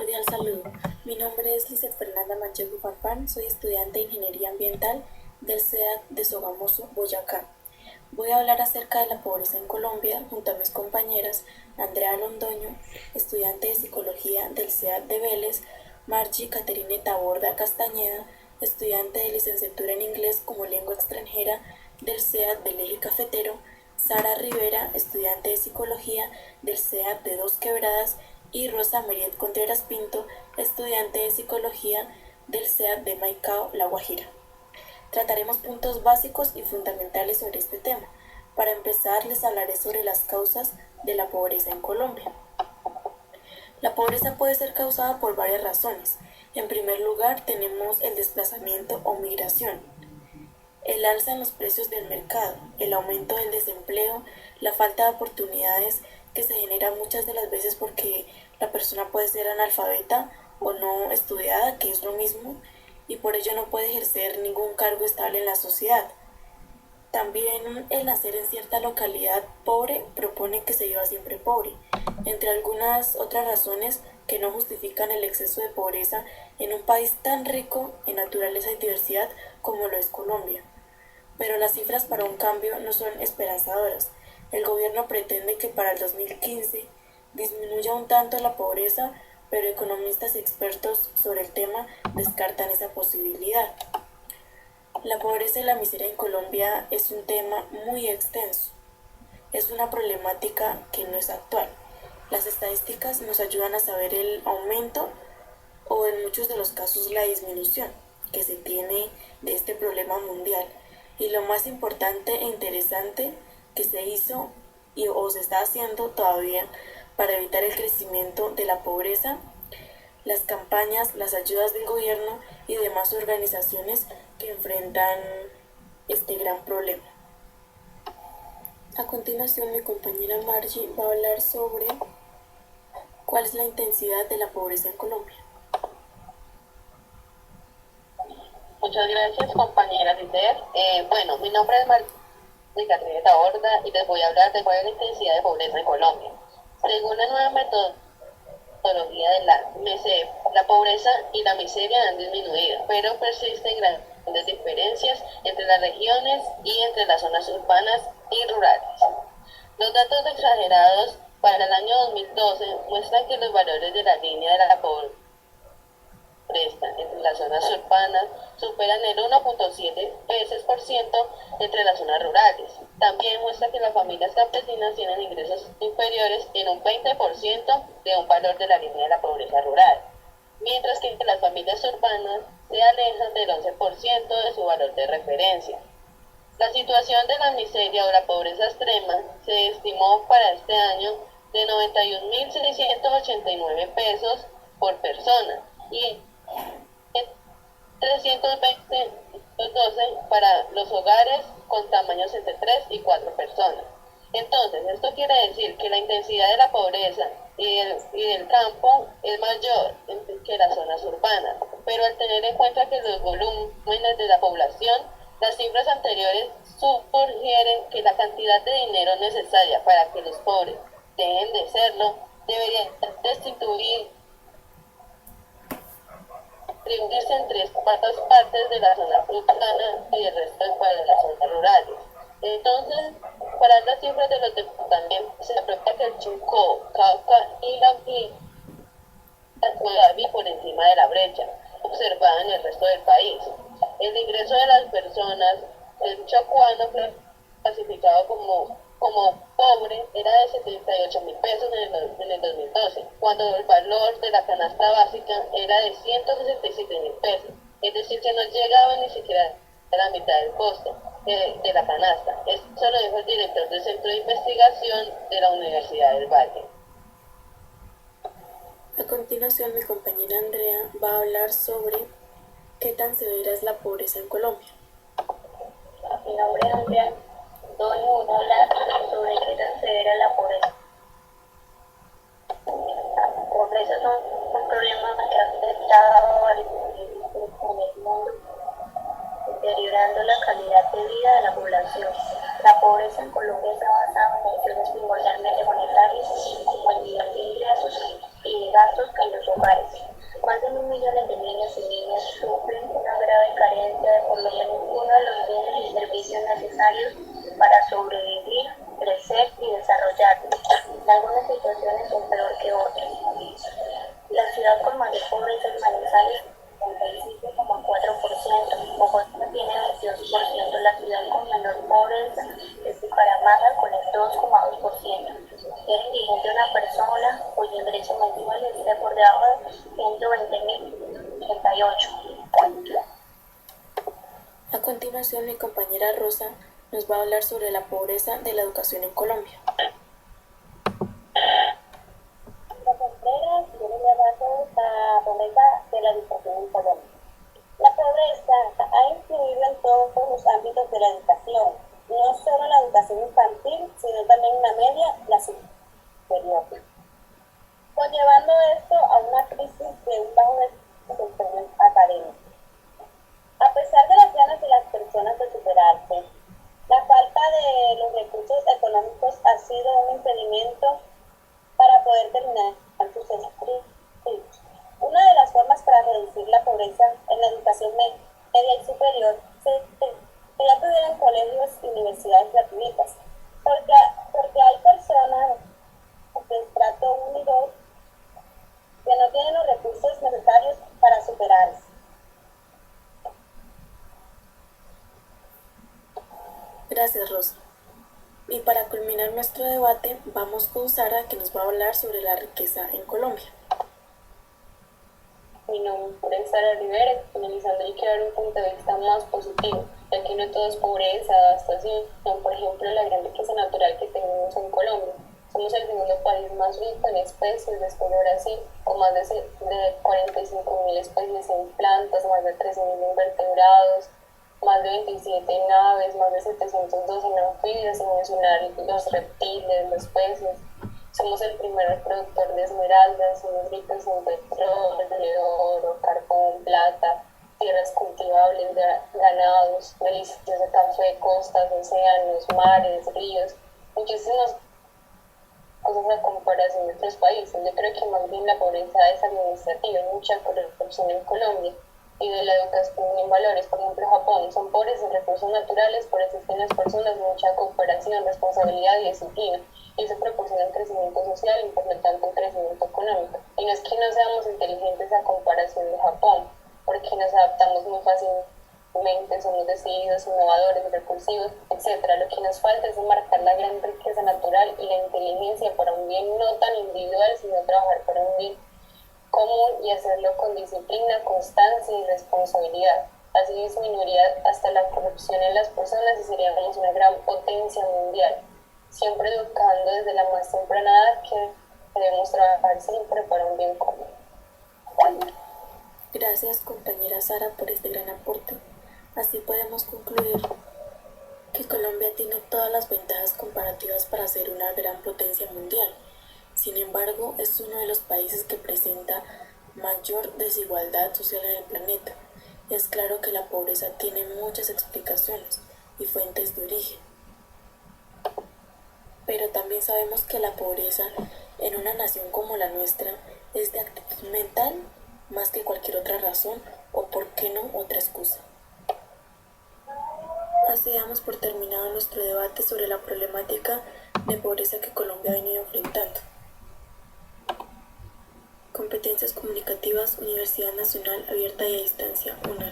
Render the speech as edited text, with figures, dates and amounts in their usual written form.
cordial saludo. Mi nombre es Lizeth Fernanda Manchego Farfán, soy estudiante de Ingeniería Ambiental del CEDAT de Sogamoso, Boyacá. Voy a hablar acerca de la pobreza en Colombia junto a mis compañeras Andrea Londoño, estudiante de Psicología del CEDAT de Vélez, Margie Caterine Taborda Castañeda, estudiante de Licenciatura en Inglés como Lengua Extranjera del CEDAT del Eje Cafetero, Sara Rivera, estudiante de Psicología del CEDAT de Dos Quebradas, y Rosa Meriet Contreras Pinto, estudiante de Psicología del CEDAT de Maicao, La Guajira. Trataremos puntos básicos y fundamentales sobre este tema. Para empezar, les hablaré sobre las causas de la pobreza en Colombia. La pobreza puede ser causada por varias razones. En primer lugar, tenemos el desplazamiento o migración, el alza en los precios del mercado, el aumento del desempleo, la falta de oportunidades que se genera muchas de las veces porque la persona puede ser analfabeta o no estudiada, que es lo mismo, y por ello no puede ejercer ningún cargo estable en la sociedad. También el nacer en cierta localidad pobre propone que se viva siempre pobre, entre algunas otras razones que no justifican el exceso de pobreza en un país tan rico en naturaleza y diversidad como lo es Colombia. Pero las cifras para un cambio no son esperanzadoras. El gobierno pretende que para el 2015 disminuya un tanto la pobreza, pero economistas y expertos sobre el tema descartan esa posibilidad. La pobreza y la miseria en Colombia es un tema muy extenso. Es una problemática que no es actual. Las estadísticas nos ayudan a saber el aumento o en muchos de los casos la disminución que se tiene de este problema mundial. Y lo más importante e interesante que se hizo o se está haciendo todavía para evitar el crecimiento de la pobreza, las campañas, las ayudas del gobierno y demás organizaciones que enfrentan este gran problema. A continuación, mi compañera Margie va a hablar sobre cuál es la intensidad de la pobreza en Colombia. Muchas gracias, compañera Lider. Mi nombre es Margarita Taborda y les voy a hablar de cuál es la intensidad de pobreza en Colombia. Según la nueva metodología de la MECEF, la pobreza y la miseria han disminuido, pero persisten grandes diferencias entre las regiones y entre las zonas urbanas y rurales. Los datos exagerados para el año 2012 muestran que los valores de la línea de la pobreza entre las zonas urbanas superan el 1.7 veces por ciento entre las zonas rurales. También muestra que las familias campesinas tienen ingresos inferiores en un 20% de un valor de la línea de la pobreza rural, mientras que las familias urbanas se alejan del 11% de su valor de referencia. La situación de la miseria o la pobreza extrema se estimó para este año de 91.689 pesos por persona y 320.12 para los hogares con tamaños entre 3 y 4 personas. Entonces, esto quiere decir que la intensidad de la pobreza y del campo es mayor que las zonas urbanas, pero al tener en cuenta que los volúmenes de la población, las cifras anteriores sugieren que la cantidad de dinero necesaria para que los pobres dejen de serlo debería distribuirse en tres cuartas partes de la zona urbana y el resto de las zonas rurales. Entonces, para las cifras de los departamentos, se aprecia que el Chocó, Cauca y la Guaviare por encima de la brecha observada en el resto del país. El ingreso de las personas del chocuano fue clasificado como pobre era de 78.000 pesos en el 2012, cuando el valor de la canasta básica era de 167.000 pesos, es decir, que no llegaba ni siquiera a la mitad del costo de la canasta. Esto lo dijo el director del Centro de Investigación de la Universidad del Valle. A continuación, mi compañera Andrea va a hablar sobre qué tan severa es la pobreza en Colombia. Mi nombre es Andrea. Voy a hablar sobre qué tan severa es la pobreza. La pobreza es un problema que ha afectado al mundo, deteriorando la calidad de vida de la población. La pobreza en Colombia está basada en acciones primordialmente monetarias, como el nivel de ingresos y de gastos en los hogares. 1 millones de niños y niñas sufren una grave carencia de por lo menos uno de los bienes y servicios necesarios para sobrevivir, crecer y desarrollarse. Algunas situaciones son peor que otras. La ciudad con mayor pobreza es Manizales, 57,4%. Bogotá tiene 22%. La ciudad con menor pobreza es Bucaramanga con el 2,2%. Era indigente una persona cuyo ingreso mensual esté por debajo de 120.088. A continuación, mi compañera Rosa nos va a hablar sobre la pobreza de la educación en Colombia. La frontera tiene la razón la pobreza de la educación en Colombia. La pobreza ha influido en todos los ámbitos de la educación, no solo la educación infantil, sino también la media y la superior, conllevando esto a una crisis de un bajo desempeño académico. A pesar de las ganas de las personas de superarse, la falta de los recursos económicos ha sido un impedimento para poder terminar sus estudios. Una de las formas para reducir la pobreza en la educación media y superior sería que hubieran colegios y universidades gratuitas, porque hay personas de estrato 1 y 2 que no tienen los recursos necesarios para superarse. Gracias, Rosa. Y para culminar nuestro debate, vamos con Sara, que nos va a hablar sobre la riqueza en Colombia. Mi nombre es Sara Rivera, finalizando y quiero dar un punto de vista más positivo, ya que no todo es pobreza, devastación, por ejemplo, la gran riqueza natural que tenemos en Colombia. Somos el segundo país más rico en especies después de Brasil, con más de 45.000 especies en plantas, más de 13.000 invertebrados, más de 27 naves, más de 712 en anfibios, sin mencionar los reptiles, los peces. Somos el primer productor de esmeraldas, somos ricos en petróleo, oro, carbón, plata, tierras cultivables, ganados, delicioso café, costas, océanos, mares, ríos, muchísimas cosas a comparación de otros países. Yo creo que más bien la pobreza es administrativa, hay mucha corrupción en Colombia, y de la educación en valores. Por ejemplo, Japón son pobres en recursos naturales, por eso tienen las personas mucha cooperación, responsabilidad y disciplina, y eso proporciona un crecimiento social y por lo tanto un crecimiento económico. Y no es que no seamos inteligentes a comparación de Japón, porque nos adaptamos muy fácilmente, somos decididos, innovadores, recursivos, etc. Lo que nos falta es marcar la gran riqueza natural y la inteligencia para un bien no tan individual, sino trabajar para un bien común y hacerlo con disciplina, constancia y responsabilidad. Así disminuiría hasta la corrupción en las personas y seríamos una gran potencia mundial, siempre educando desde la más temprana edad que debemos trabajar siempre para un bien común. Gracias, compañera Sara, por este gran aporte. Así podemos concluir que Colombia tiene todas las ventajas comparativas para ser una gran potencia mundial. Sin embargo, es uno de los países que presenta mayor desigualdad social en el planeta. Es claro que la pobreza tiene muchas explicaciones y fuentes de origen. Pero también sabemos que la pobreza en una nación como la nuestra es de actitud mental más que cualquier otra razón o, por qué no, otra excusa. Así damos por terminado nuestro debate sobre la problemática de pobreza que Colombia ha venido enfrentando. Competencias comunicativas, Universidad Nacional Abierta y a Distancia, UNAD.